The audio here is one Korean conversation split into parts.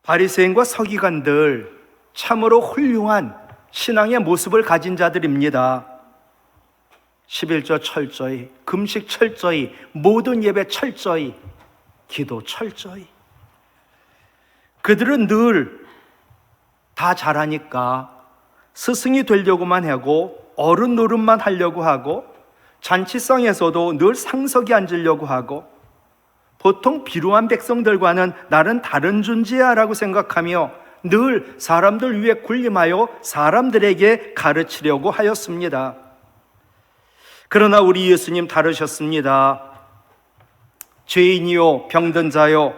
바리새인과 서기관들 참으로 훌륭한 신앙의 모습을 가진 자들입니다. 11조 철저히, 금식 철저히, 모든 예배 철저히, 기도 철저히. 그들은 늘 다 잘하니까 스승이 되려고만 하고 어른 노릇만 하려고 하고 잔치상에서도 늘 상석에 앉으려고 하고 보통 비루한 백성들과는 나는 다른 존재야 라고 생각하며 늘 사람들 위에 군림하여 사람들에게 가르치려고 하였습니다. 그러나 우리 예수님 다르셨습니다. 죄인이요 병든 자요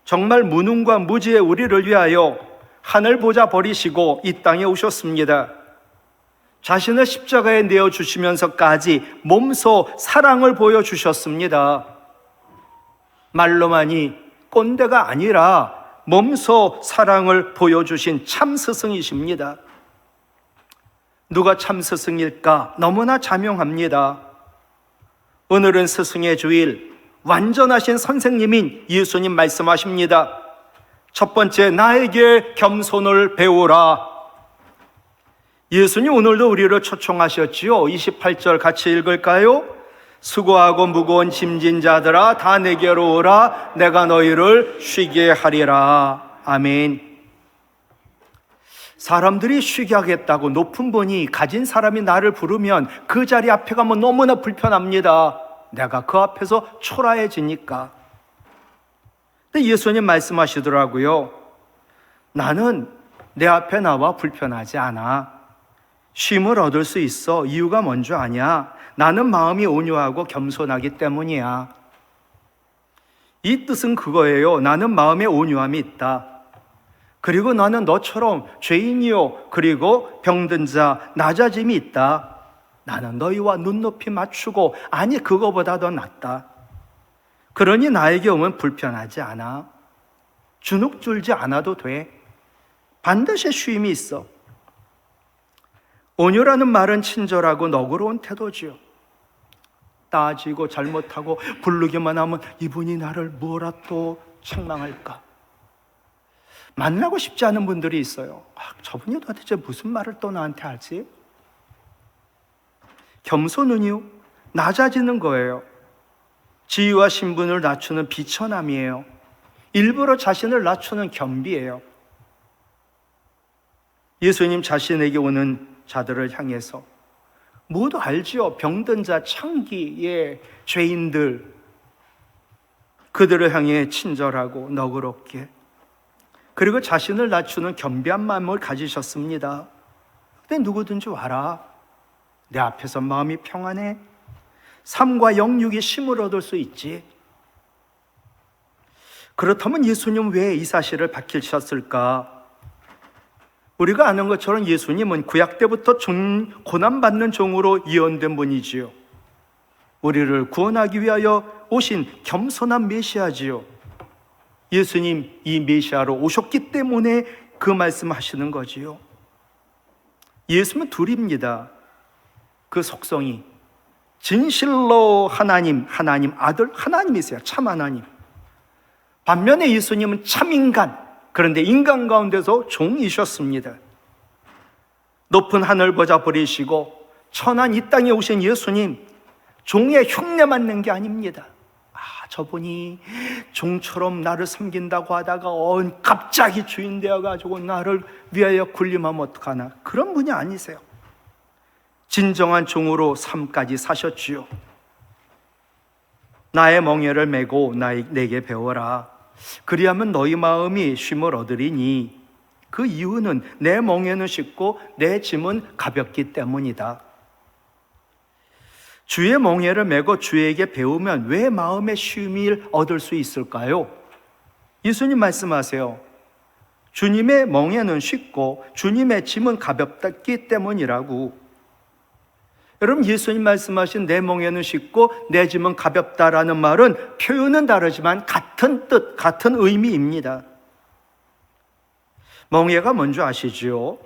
정말 무능과 무지의 우리를 위하여 하늘 보좌 버리시고 이 땅에 오셨습니다. 자신을 십자가에 내어주시면서까지 몸소 사랑을 보여주셨습니다. 말로만이 꼰대가 아니라 몸소 사랑을 보여주신 참 스승이십니다. 누가 참 스승일까? 너무나 자명합니다. 오늘은 스승의 주일, 완전하신 선생님인 예수님 말씀하십니다. 첫 번째, 나에게 겸손을 배우라. 예수님 오늘도 우리를 초청하셨지요. 28절 같이 읽을까요? 수고하고 무거운 짐진 자들아 다 내게로 오라. 내가 너희를 쉬게 하리라. 아멘. 사람들이 쉬게 하겠다고 높은 분이 가진 사람이 나를 부르면 그 자리 앞에 가면 너무나 불편합니다. 내가 그 앞에서 초라해지니까. 근데 예수님 말씀하시더라고요. 나는 내 앞에 나와 불편하지 않아. 쉼을 얻을 수 있어. 이유가 뭔지 아냐? 나는 마음이 온유하고 겸손하기 때문이야. 이 뜻은 그거예요. 나는 마음에 온유함이 있다. 그리고 나는 너처럼 죄인이요 그리고 병든 자, 낮아짐이 있다. 나는 너희와 눈높이 맞추고 아니 그거보다 더 낫다. 그러니 나에게 오면 불편하지 않아. 주눅 들지 않아도 돼. 반드시 쉼이 있어. 온유라는 말은 친절하고 너그러운 태도지요. 따지고 잘못하고 부르기만 하면 이분이 나를 뭐라 또 책망할까. 만나고 싶지 않은 분들이 있어요. 저분이 도대체 무슨 말을 또 나한테 하지? 겸손은요, 낮아지는 거예요. 지위와 신분을 낮추는 비천함이에요. 일부러 자신을 낮추는 겸비예요. 예수님 자신에게 오는 자들을 향해서 모두 알지요. 병든 자, 창기의 죄인들, 그들을 향해 친절하고 너그럽게 그리고 자신을 낮추는 겸비한 마음을 가지셨습니다. 근데 누구든지 와라. 내 앞에서 마음이 평안해. 삶과 영육이 쉼을 얻을 수 있지. 그렇다면 예수님 왜 이 사실을 밝히셨을까? 우리가 아는 것처럼 예수님은 구약 때부터 고난받는 종으로 예언된 분이지요. 우리를 구원하기 위하여 오신 겸손한 메시아지요. 예수님 이 메시아로 오셨기 때문에 그 말씀하시는 거지요. 예수님은 둘입니다. 그 속성이 진실로 하나님 아들, 하나님이세요. 참 하나님. 반면에 예수님은 참 인간, 그런데 인간 가운데서 종이셨습니다. 높은 하늘 보좌 버리시고 천한 이 땅에 오신 예수님, 종의 흉내 맞는 게 아닙니다. 저분이 종처럼 나를 섬긴다고 하다가 갑자기 주인 되어가지고 나를 위하여 군림하면 어떡하나. 그런 분이 아니세요. 진정한 종으로 삶까지 사셨지요. 나의 멍에를 메고 내게 배워라. 그리하면 너희 마음이 쉼을 얻으리니 그 이유는 내 멍에는 쉽고 내 짐은 가볍기 때문이다. 주의 멍에를 메고 주에게 배우면 왜 마음의 쉼을 얻을 수 있을까요? 예수님 말씀하세요. 주님의 멍에는 쉽고 주님의 짐은 가볍기 때문이라고. 여러분, 예수님 말씀하신 내 멍에는 쉽고 내 짐은 가볍다라는 말은 표현은 다르지만 같은 뜻, 같은 의미입니다. 멍에가 뭔지 아시죠?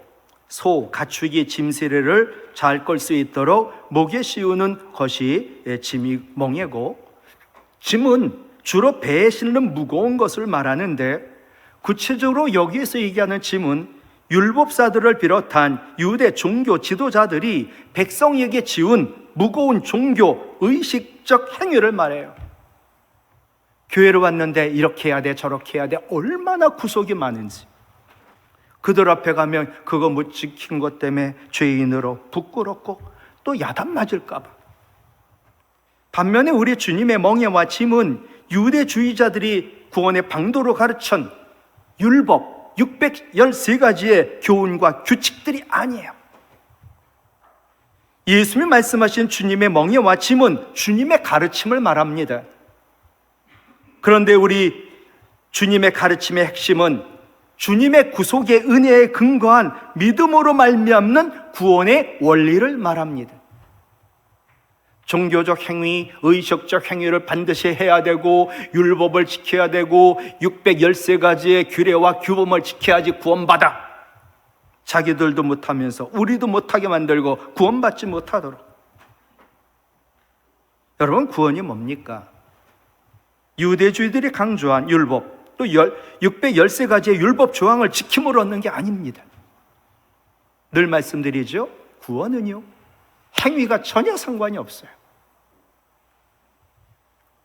소, 가축이 짐승을 잘 끌 수 있도록 목에 씌우는 것이 짐이 멍에고, 짐은 주로 배에 실는 무거운 것을 말하는데 구체적으로 여기에서 얘기하는 짐은 율법사들을 비롯한 유대 종교 지도자들이 백성에게 지운 무거운 종교 의식적 행위를 말해요. 교회를 왔는데 이렇게 해야 돼, 저렇게 해야 돼, 얼마나 구속이 많은지. 그들 앞에 가면 그거 못 지킨 것 때문에 죄인으로 부끄럽고 또 야단 맞을까 봐. 반면에 우리 주님의 멍에와 짐은 유대주의자들이 구원의 방도로 가르친 율법 613가지의 교훈과 규칙들이 아니에요. 예수님이 말씀하신 주님의 멍에와 짐은 주님의 가르침을 말합니다. 그런데 우리 주님의 가르침의 핵심은 주님의 구속의 은혜에 근거한 믿음으로 말미암는 구원의 원리를 말합니다. 종교적 행위, 의식적 행위를 반드시 해야 되고 율법을 지켜야 되고 613가지의 규례와 규범을 지켜야지 구원받아. 자기들도 못하면서 우리도 못하게 만들고 구원받지 못하도록. 여러분, 구원이 뭡니까? 유대주의들이 강조한 율법, 또 613가지의 율법 조항을 지킴으로 얻는 게 아닙니다. 늘 말씀드리죠. 구원은요, 행위가 전혀 상관이 없어요.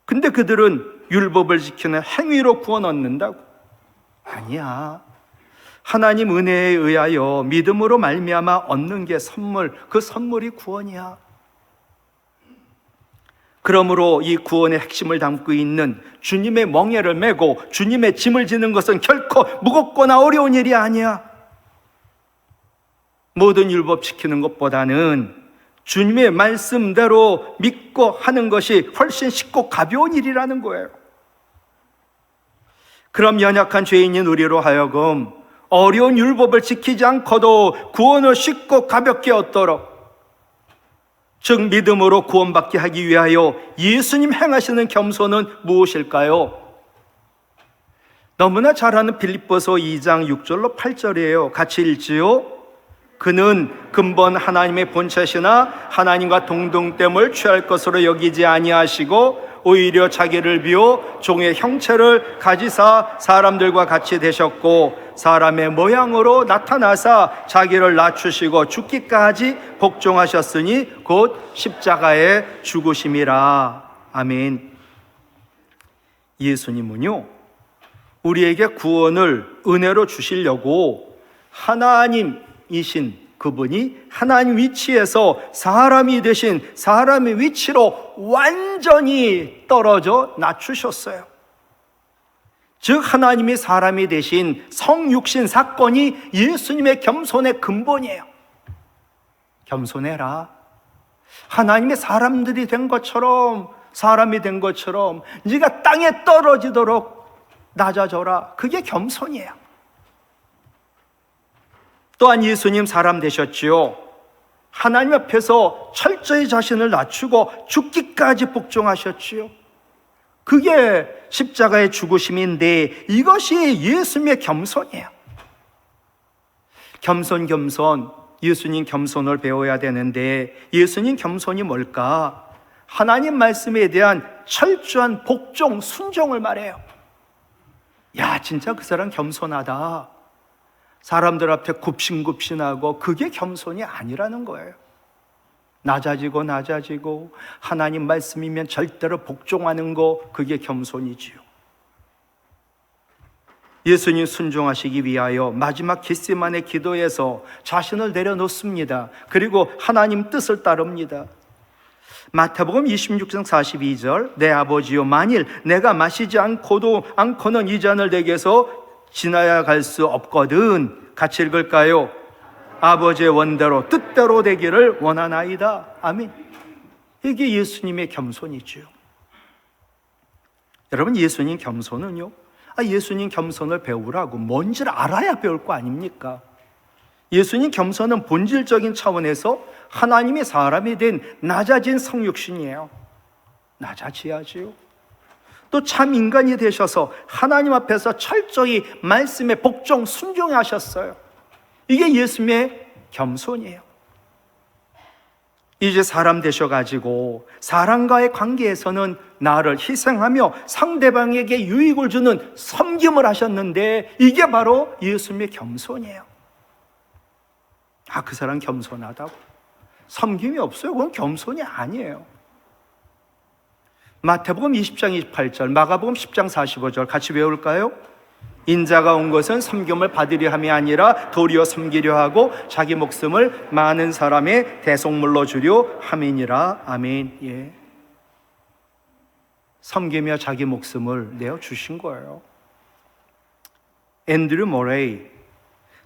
근데 그들은 율법을 지키는 행위로 구원 얻는다고? 아니야. 하나님 은혜에 의하여 믿음으로 말미암아 얻는 게 선물, 그 선물이 구원이야. 그러므로 이 구원의 핵심을 담고 있는 주님의 멍에를 메고 주님의 짐을 지는 것은 결코 무겁거나 어려운 일이 아니야. 모든 율법 지키는 것보다는 주님의 말씀대로 믿고 하는 것이 훨씬 쉽고 가벼운 일이라는 거예요. 그럼 연약한 죄인인 우리로 하여금 어려운 율법을 지키지 않고도 구원을 쉽고 가볍게 얻도록, 즉 믿음으로 구원받게 하기 위하여 예수님 행하시는 겸손은 무엇일까요? 너무나 잘 아는 빌립보서 2장 6절로 8절이에요. 같이 읽지요. 그는 근본 하나님의 본체시나 하나님과 동등됨을 취할 것으로 여기지 아니하시고 오히려 자기를 비워 종의 형체를 가지사 사람들과 같이 되셨고 사람의 모양으로 나타나사 자기를 낮추시고 죽기까지 복종하셨으니 곧 십자가에 죽으심이라. 아멘. 예수님은요, 우리에게 구원을 은혜로 주시려고 하나님이신 그분이 하나님 위치에서 사람이 되신 사람의 위치로 완전히 떨어져 낮추셨어요. 즉 하나님이 사람이 되신 성육신 사건이 예수님의 겸손의 근본이에요. 겸손해라. 하나님의 사람들이 된 것처럼, 사람이 된 것처럼 네가 땅에 떨어지도록 낮아져라. 그게 겸손이에요. 또한 예수님 사람 되셨지요. 하나님 앞에서 철저히 자신을 낮추고 죽기까지 복종하셨지요. 그게 십자가의 죽으심인데 이것이 예수님의 겸손이에요. 겸손. 예수님 겸손을 배워야 되는데 예수님 겸손이 뭘까? 하나님 말씀에 대한 철저한 복종, 순종을 말해요. 야, 진짜 그 사람 겸손하다. 사람들 앞에 굽신굽신하고 그게 겸손이 아니라는 거예요. 낮아지고 하나님 말씀이면 절대로 복종하는 거, 그게 겸손이지요. 예수님 순종하시기 위하여 마지막 겟세마네 기도에서 자신을 내려놓습니다. 그리고 하나님 뜻을 따릅니다. 마태복음 26장 42절 내 아버지여 만일 내가 마시지 않고는 이 잔을 내게서 지나야 갈 수 없거든. 같이 읽을까요? 아버지의 원대로 뜻대로 되기를 원하나이다. 아멘. 이게 예수님의 겸손이죠. 여러분, 예수님 겸손은요, 예수님 겸손을 배우라고 뭔지를 알아야 배울 거 아닙니까? 예수님 겸손은 본질적인 차원에서 하나님의 사람이 된 낮아진 성육신이에요. 낮아져야지요. 또 참 인간이 되셔서 하나님 앞에서 철저히 말씀에 복종, 순종하셨어요. 이게 예수님의 겸손이에요. 이제 사람 되셔가지고 사람과의 관계에서는 나를 희생하며 상대방에게 유익을 주는 섬김을 하셨는데, 이게 바로 예수님의 겸손이에요. 그 사람 겸손하다고. 섬김이 없어요. 그건 겸손이 아니에요. 마태복음 20장 28절, 마가복음 10장 45절 같이 외울까요? 인자가 온 것은 섬김을 받으려 함이 아니라 도리어 섬기려 하고 자기 목숨을 많은 사람의 대속물로 주려 함이니라. 아멘. 예. 섬기며 자기 목숨을 내어 주신 거예요. 앤드류 모레이,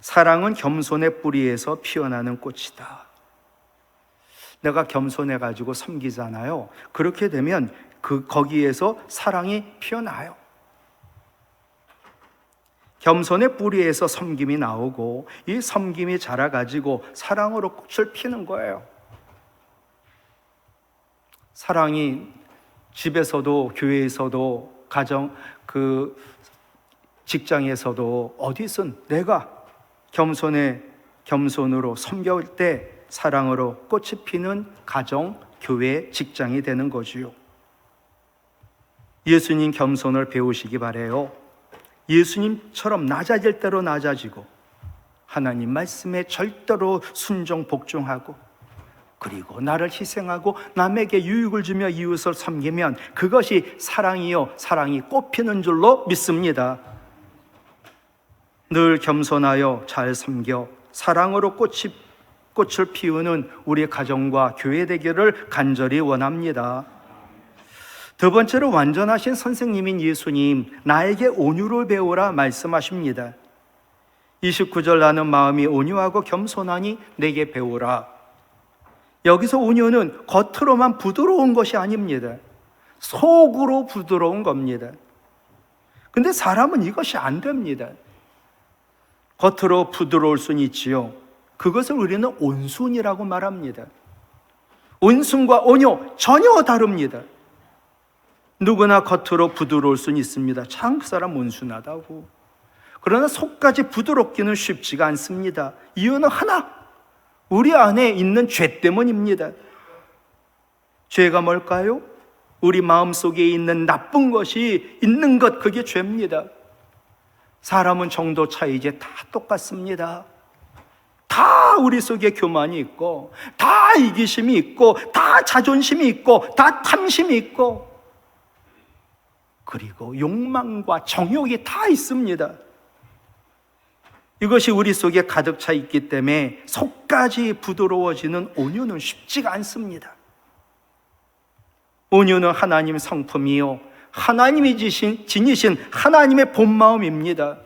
사랑은 겸손의 뿌리에서 피어나는 꽃이다. 내가 겸손해가지고 섬기잖아요. 그렇게 되면 거기에서 사랑이 피어나요. 겸손의 뿌리에서 섬김이 나오고, 이 섬김이 자라가지고 사랑으로 꽃을 피는 거예요. 사랑이 집에서도, 교회에서도, 가정, 직장에서도 어디선 내가 겸손으로 섬겨올 때 사랑으로 꽃이 피는 가정, 교회, 직장이 되는 거지요. 예수님 겸손을 배우시기 바래요. 예수님처럼 낮아질 대로 낮아지고 하나님 말씀에 절대로 순종 복종하고, 그리고 나를 희생하고 남에게 유익을 주며 이웃을 섬기면 그것이 사랑이요, 사랑이 꽃피는 줄로 믿습니다. 늘 겸손하여 잘 섬겨 사랑으로 꽃을 피우는 우리 가정과 교회 되기를 간절히 원합니다. 두 번째로, 완전하신 선생님인 예수님, 나에게 온유를 배우라 말씀하십니다. 29절, 나는 마음이 온유하고 겸손하니 내게 배우라. 여기서 온유는 겉으로만 부드러운 것이 아닙니다. 속으로 부드러운 겁니다. 근데 사람은 이것이 안 됩니다. 겉으로 부드러울 수는 있지요. 그것을 우리는 온순이라고 말합니다. 온순과 온유 전혀 다릅니다. 누구나 겉으로 부드러울 수는 있습니다. 참 그 사람 온순하다고. 그러나 속까지 부드럽기는 쉽지가 않습니다. 이유는 하나, 우리 안에 있는 죄 때문입니다. 죄가 뭘까요? 우리 마음속에 있는 나쁜 것이 있는 것, 그게 죄입니다. 사람은 정도 차이지 다 똑같습니다. 다 우리 속에 교만이 있고, 다 이기심이 있고, 다 자존심이 있고, 다 탐심이 있고, 그리고 욕망과 정욕이 다 있습니다. 이것이 우리 속에 가득 차 있기 때문에 속까지 부드러워지는 온유는 쉽지가 않습니다. 온유는 하나님 성품이요, 하나님이 지니신 하나님의 본마음입니다.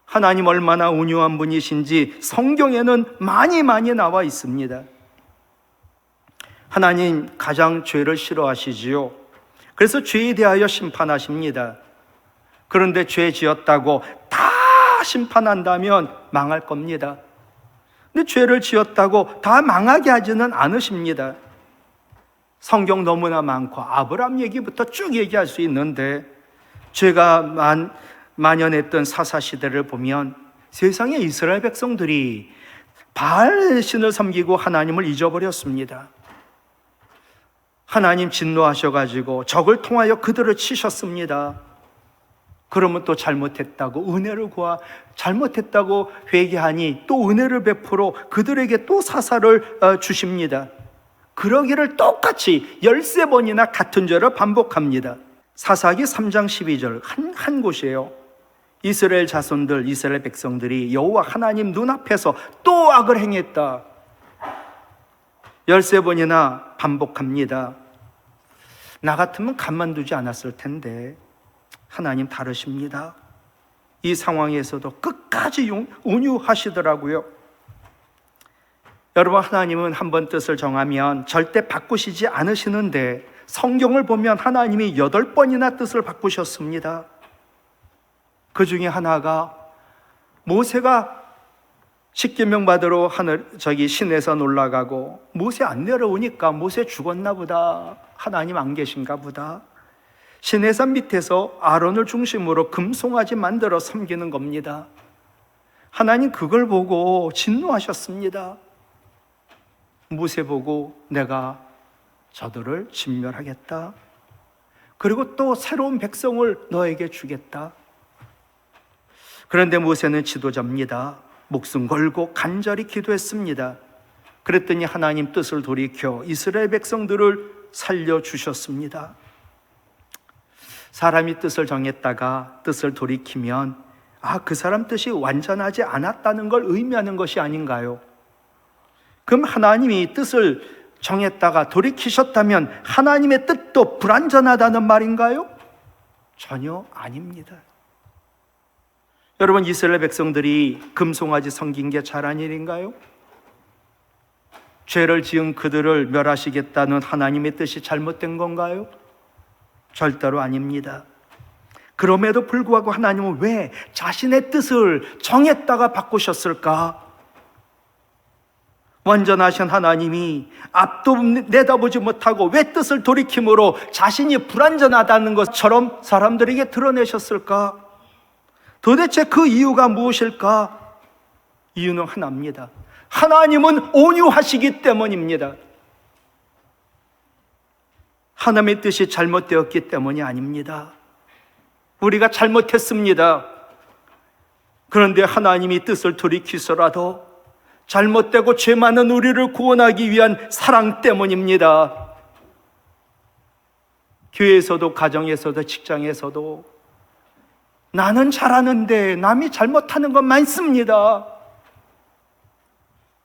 하나님 얼마나 온유한 분이신지 성경에는 많이 나와 있습니다. 하나님 가장 죄를 싫어하시지요. 그래서 죄에 대하여 심판하십니다. 그런데 죄 지었다고 다 심판한다면 망할 겁니다. 근데 죄를 지었다고 다 망하게 하지는 않으십니다. 성경 너무나 많고 아브라함 얘기부터 쭉 얘기할 수 있는데, 죄가 만연했던 사사시대를 보면 세상의 이스라엘 백성들이 바알 신을 섬기고 하나님을 잊어버렸습니다. 하나님 진노하셔가지고 적을 통하여 그들을 치셨습니다. 그러면 또 잘못했다고 잘못했다고 회개하니 또 은혜를 베풀어 그들에게 또 사사를 주십니다. 그러기를 똑같이 13번이나 같은 죄를 반복합니다. 사사기 3장 12절 한 곳이에요. 이스라엘 자손들, 이스라엘 백성들이 여호와 하나님 눈앞에서 또 악을 행했다. 13번이나 반복합니다. 나 같으면 가만두지 않았을 텐데 하나님 다르십니다. 이 상황에서도 끝까지 온유하시더라고요. 여러분, 하나님은 한번 뜻을 정하면 절대 바꾸시지 않으시는데, 성경을 보면 하나님이 8번이나 뜻을 바꾸셨습니다. 그 중에 하나가, 모세가 십계명 받으러 시내산 올라가고 모세 안 내려오니까 모세 죽었나 보다, 하나님 안 계신가 보다. 시내산 밑에서 아론을 중심으로 금송아지 만들어 섬기는 겁니다. 하나님 그걸 보고 진노하셨습니다. 모세 보고 내가 저들을 진멸하겠다. 그리고 또 새로운 백성을 너에게 주겠다. 그런데 모세는 지도자입니다. 목숨 걸고 간절히 기도했습니다. 그랬더니 하나님 뜻을 돌이켜 이스라엘 백성들을 살려주셨습니다. 사람이 뜻을 정했다가 뜻을 돌이키면 그 사람 뜻이 완전하지 않았다는 걸 의미하는 것이 아닌가요? 그럼 하나님이 뜻을 정했다가 돌이키셨다면 하나님의 뜻도 불완전하다는 말인가요? 전혀 아닙니다. 여러분, 이스라엘 백성들이 금송아지 섬긴 게 잘한 일인가요? 죄를 지은 그들을 멸하시겠다는 하나님의 뜻이 잘못된 건가요? 절대로 아닙니다. 그럼에도 불구하고 하나님은 왜 자신의 뜻을 정했다가 바꾸셨을까? 완전하신 하나님이 앞도 내다보지 못하고 왜 뜻을 돌이킴으로 자신이 불완전하다는 것처럼 사람들에게 드러내셨을까? 도대체 그 이유가 무엇일까? 이유는 하나입니다. 하나님은 온유하시기 때문입니다. 하나님의 뜻이 잘못되었기 때문이 아닙니다. 우리가 잘못했습니다. 그런데 하나님이 뜻을 돌이키서라도 잘못되고 죄 많은 우리를 구원하기 위한 사랑 때문입니다. 교회에서도 가정에서도 직장에서도 나는 잘하는데 남이 잘못하는 건 많습니다.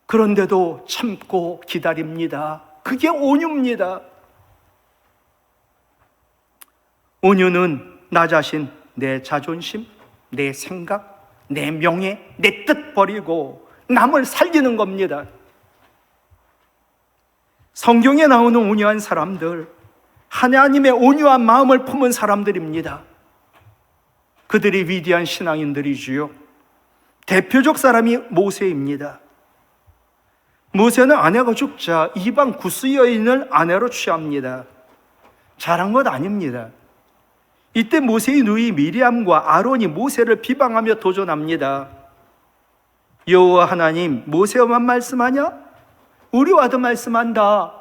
그런데도 참고 기다립니다. 그게 온유입니다. 온유는 나 자신, 내 자존심, 내 생각, 내 명예, 내 뜻 버리고 남을 살리는 겁니다. 성경에 나오는 온유한 사람들, 하나님의 온유한 마음을 품은 사람들입니다. 그들이 위대한 신앙인들이지요. 대표적 사람이 모세입니다. 모세는 아내가 죽자 이방 구스 여인을 아내로 취합니다. 잘한 것 아닙니다. 이때 모세의 누이 미리암과 아론이 모세를 비방하며 도전합니다. 여호와 하나님, 모세와만 말씀하냐? 우리와도 말씀한다.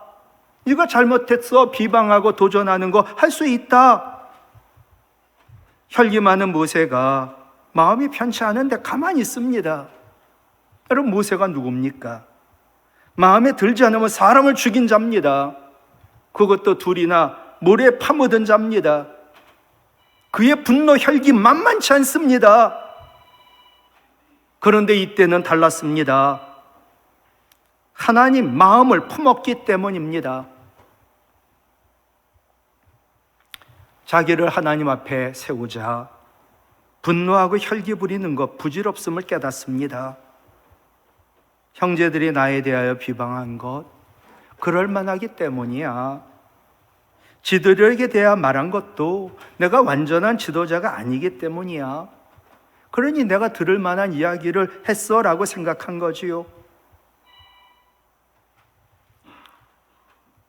이거 잘못했어. 비방하고 도전하는 거 할 수 있다. 혈기 많은 모세가 마음이 편치 않은데 가만히 있습니다. 여러분, 모세가 누굽니까? 마음에 들지 않으면 사람을 죽인 자입니다. 그것도 둘이나 모래에 파묻은 자입니다. 그의 분노 혈기 만만치 않습니다. 그런데 이때는 달랐습니다. 하나님 마음을 품었기 때문입니다. 자기를 하나님 앞에 세우자 분노하고 혈기 부리는 것 부질없음을 깨닫습니다. 형제들이 나에 대하여 비방한 것 그럴 만하기 때문이야. 지도자에게 대하여 말한 것도 내가 완전한 지도자가 아니기 때문이야. 그러니 내가 들을 만한 이야기를 했어라고 생각한 거지요.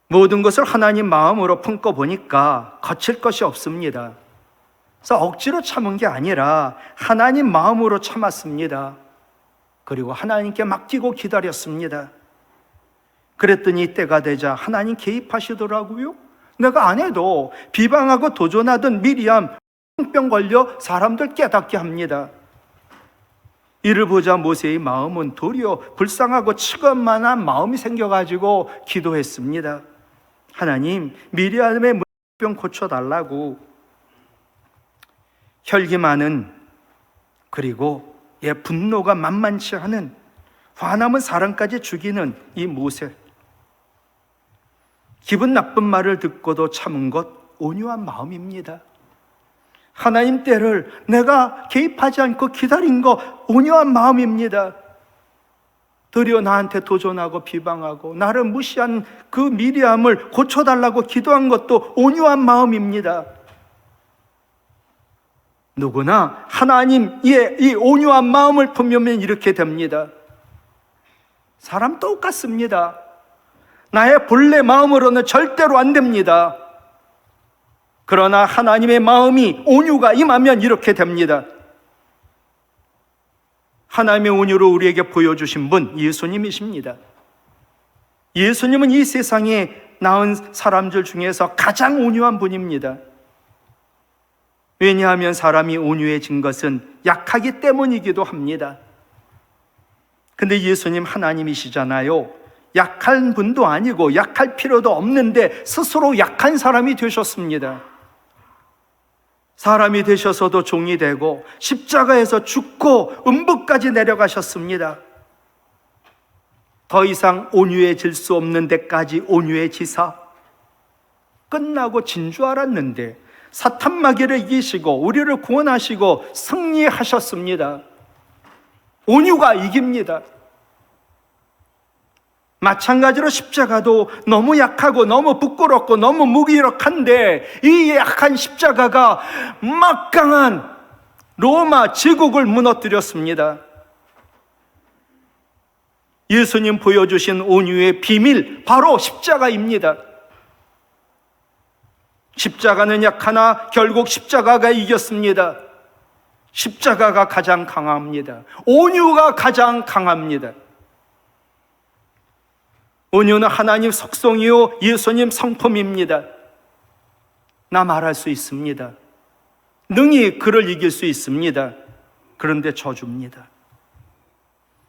모든 것을 하나님 마음으로 품고 보니까 거칠 것이 없습니다. 그래서 억지로 참은 게 아니라 하나님 마음으로 참았습니다. 그리고 하나님께 맡기고 기다렸습니다. 그랬더니 때가 되자 하나님 개입하시더라고요. 내가 안 해도 비방하고 도전하던 미리암 병 걸려 사람들 깨닫게 합니다. 이를 보자 모세의 마음은 도리어 불쌍하고 측은만한 마음이 생겨가지고 기도했습니다. 하나님, 미리암의 문병 고쳐달라고. 혈기 많은, 그리고 분노가 만만치 않은, 화나면 사람까지 죽이는 이 모세. 기분 나쁜 말을 듣고도 참은 것 온유한 마음입니다. 하나님 때를 내가 개입하지 않고 기다린 거 온유한 마음입니다. 도리어 나한테 도전하고 비방하고 나를 무시한 그 미리암을 고쳐달라고 기도한 것도 온유한 마음입니다. 누구나 하나님의 이 온유한 마음을 품으면 이렇게 됩니다. 사람 똑같습니다. 나의 본래 마음으로는 절대로 안 됩니다. 그러나 하나님의 마음이 온유가 임하면 이렇게 됩니다. 하나님의 온유를 우리에게 보여주신 분 예수님이십니다. 예수님은 이 세상에 낳은 사람들 중에서 가장 온유한 분입니다. 왜냐하면 사람이 온유해진 것은 약하기 때문이기도 합니다. 근데 예수님 하나님이시잖아요. 약한 분도 아니고 약할 필요도 없는데 스스로 약한 사람이 되셨습니다. 사람이 되셔서도 종이 되고 십자가에서 죽고 음부까지 내려가셨습니다. 더 이상 온유해질 수 없는 데까지 온유해지사 끝나고 진 줄 알았는데 사탄 마귀를 이기시고 우리를 구원하시고 승리하셨습니다. 온유가 이깁니다. 마찬가지로 십자가도 너무 약하고 너무 부끄럽고 너무 무기력한데 이 약한 십자가가 막강한 로마 제국을 무너뜨렸습니다. 예수님 보여주신 온유의 비밀, 바로 십자가입니다. 십자가는 약하나 결국 십자가가 이겼습니다. 십자가가 가장 강합니다. 온유가 가장 강합니다. 온유는 하나님 속성이요 예수님 성품입니다. 나 말할 수 있습니다. 능히 그를 이길 수 있습니다. 그런데 져줍니다.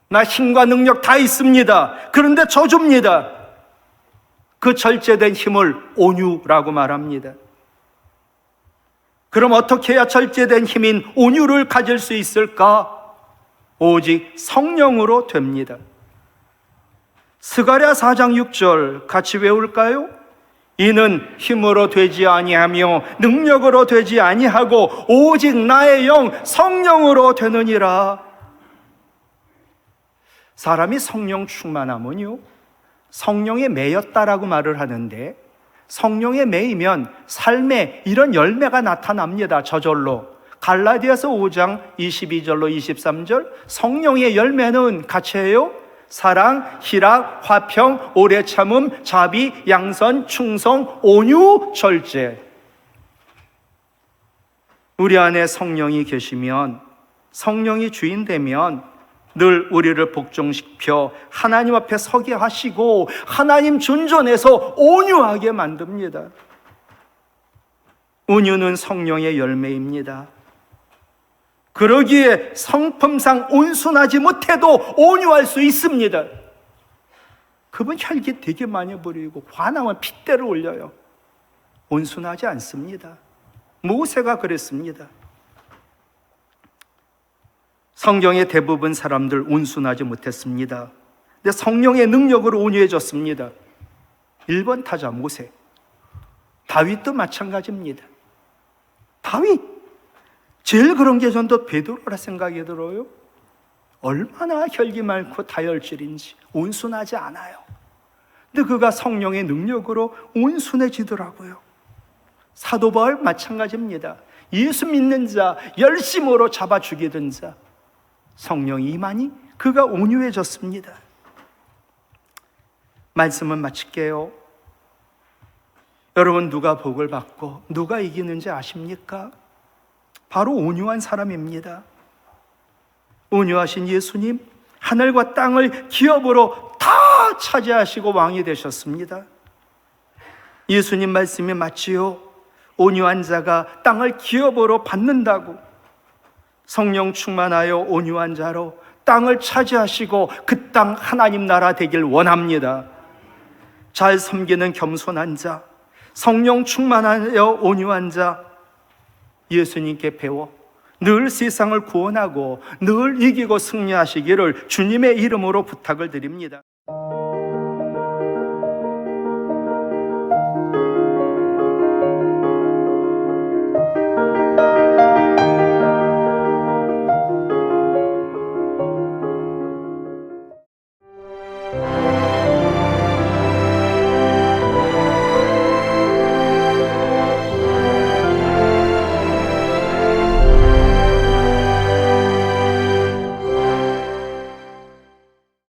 나 힘과 능력 다 있습니다. 그런데 져줍니다. 그 절제된 힘을 온유라고 말합니다. 그럼 어떻게 해야 절제된 힘인 온유를 가질 수 있을까? 오직 성령으로 됩니다. 스가랴 4장 6절 같이 외울까요? 이는 힘으로 되지 아니하며 능력으로 되지 아니하고 오직 나의 영 성령으로 되느니라. 사람이 성령 충만하면요 성령에 매였다라고 말을 하는데, 성령에 매이면 삶에 이런 열매가 나타납니다. 저절로. 갈라디아서 5장 22절로 23절, 성령의 열매는 같이 해요. 사랑, 희락, 화평, 오래 참음, 자비, 양선, 충성, 온유, 절제. 우리 안에 성령이 계시면, 성령이 주인 되면 늘 우리를 복종시켜 하나님 앞에 서게 하시고 하나님 존전에서 온유하게 만듭니다. 온유는 성령의 열매입니다. 그러기에 성품상 온순하지 못해도 온유할 수 있습니다. 그분 혈기 되게 많이 부리고 화나면 핏대를 올려요. 온순하지 않습니다. 모세가 그랬습니다. 성경의 대부분 사람들 온순하지 못했습니다. 근데 성령의 능력으로 온유해졌습니다. 1번 타자 모세. 다윗도 마찬가지입니다. 다윗 제일 그런 게 전도 베드로라 생각이 들어요. 얼마나 혈기 많고 다혈질인지 온순하지 않아요. 근데 그가 성령의 능력으로 온순해지더라고요. 사도 바울 마찬가지입니다. 예수 믿는 자 열심으로 잡아 죽이던 자 성령이 임하니 그가 온유해졌습니다. 말씀은 마칠게요. 여러분 누가 복을 받고 누가 이기는지 아십니까? 바로 온유한 사람입니다. 온유하신 예수님, 하늘과 땅을 기업으로 다 차지하시고 왕이 되셨습니다. 예수님 말씀이 맞지요. 온유한 자가 땅을 기업으로 받는다고. 성령 충만하여 온유한 자로 땅을 차지하시고 그 땅 하나님 나라 되길 원합니다. 잘 섬기는 겸손한 자, 성령 충만하여 온유한 자, 예수님께 배워 늘 세상을 구원하고 늘 이기고 승리하시기를 주님의 이름으로 부탁을 드립니다.